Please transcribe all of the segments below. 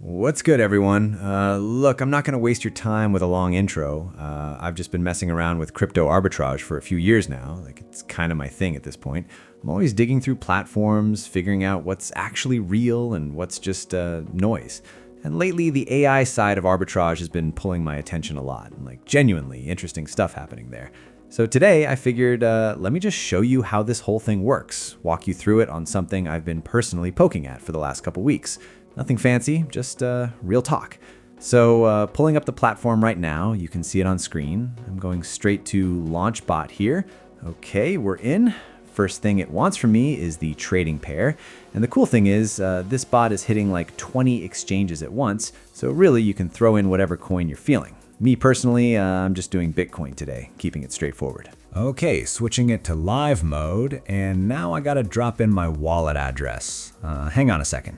What's good, everyone? Look, I'm not going to waste your time with a long intro. I've just been messing around with crypto arbitrage for a few years now. It's kind of my thing at this point. I'm always digging through platforms, figuring out what's actually real and what's just noise. And lately, the AI side of arbitrage has been pulling my attention a lot, and genuinely interesting stuff happening there. So today, I figured, let me just show you how this whole thing works, walk you through it on something I've been personally poking at for the last couple weeks. Nothing fancy, just real talk. So pulling up the platform right now, you can see it on screen. I'm going straight to launch bot here. Okay, we're in. First thing it wants from me is the trading pair. And the cool thing is this bot is hitting 20 exchanges at once. So really you can throw in whatever coin you're feeling. Me personally, I'm just doing Bitcoin today, keeping it straightforward. Okay, switching it to live mode. And now I gotta drop in my wallet address. Hang on a second.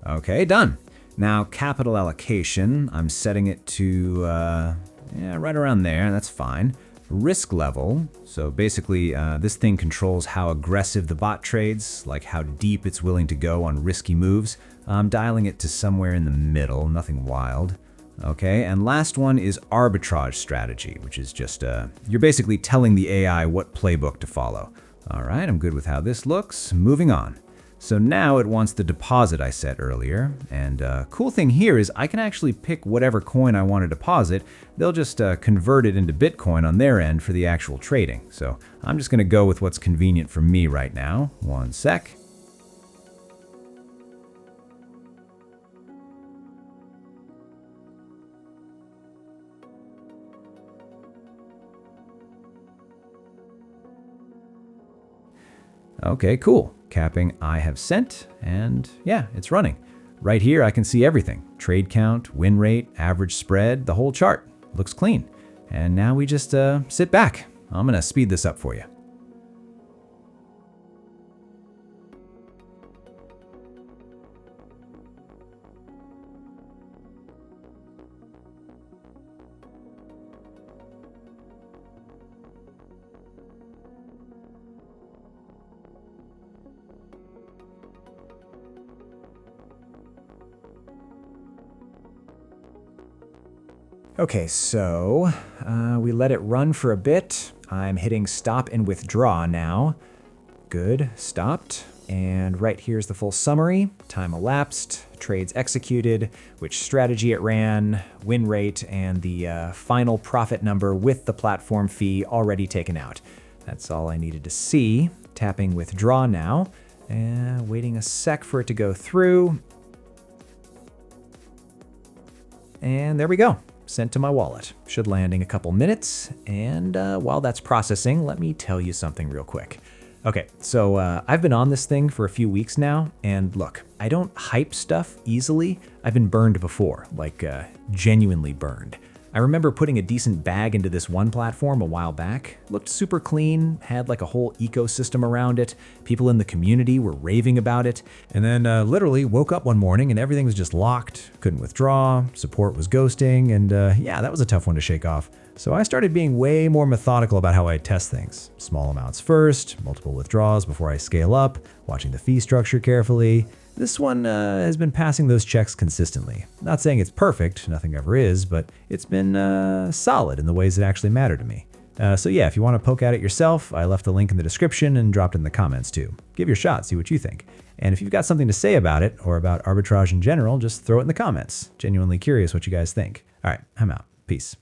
Okay, done. Now capital allocation, I'm setting it to, right around there, that's fine. Risk level, so basically this thing controls how aggressive the bot trades, like how deep it's willing to go on risky moves. I'm dialing it to somewhere in the middle, nothing wild. Okay, and last one is arbitrage strategy, which is just, you're basically telling the AI what playbook to follow. All right, I'm good with how this looks, moving on. So now it wants the deposit I set earlier, and cool thing here is I can actually pick whatever coin I want to deposit. They'll just convert it into Bitcoin on their end for the actual trading. So I'm just going to go with what's convenient for me right now. One sec. Okay, cool. Capping I have sent, and yeah, it's running. Right here I can see everything. Trade count, win rate, average spread, the whole chart. Looks clean. And now we just sit back. I'm gonna speed this up for you. Okay, so we let it run for a bit. I'm hitting stop and withdraw now. Good, stopped. And right here's the full summary. Time elapsed, trades executed, which strategy it ran, win rate, and the final profit number with the platform fee already taken out. That's all I needed to see. Tapping withdraw now, and waiting a sec for it to go through. And there we go. Sent to my wallet. Should land in a couple minutes. And while that's processing, let me tell you something real quick. Okay, so I've been on this thing for a few weeks now, and look, I don't hype stuff easily. I've been burned before, genuinely burned. I remember putting a decent bag into this one platform a while back. Looked super clean, had a whole ecosystem around it. People in the community were raving about it. And then literally woke up one morning and everything was just locked. Couldn't withdraw, support was ghosting, and yeah, that was a tough one to shake off. So I started being way more methodical about how I test things. Small amounts first, multiple withdrawals before I scale up, watching the fee structure carefully. This one has been passing those checks consistently. Not saying it's perfect, nothing ever is, but it's been solid in the ways that actually matter to me. So yeah, if you want to poke at it yourself, I left a link in the description and dropped it in the comments too. Give your shot, see what you think. And if you've got something to say about it, or about arbitrage in general, just throw it in the comments. Genuinely curious what you guys think. All right, I'm out. Peace.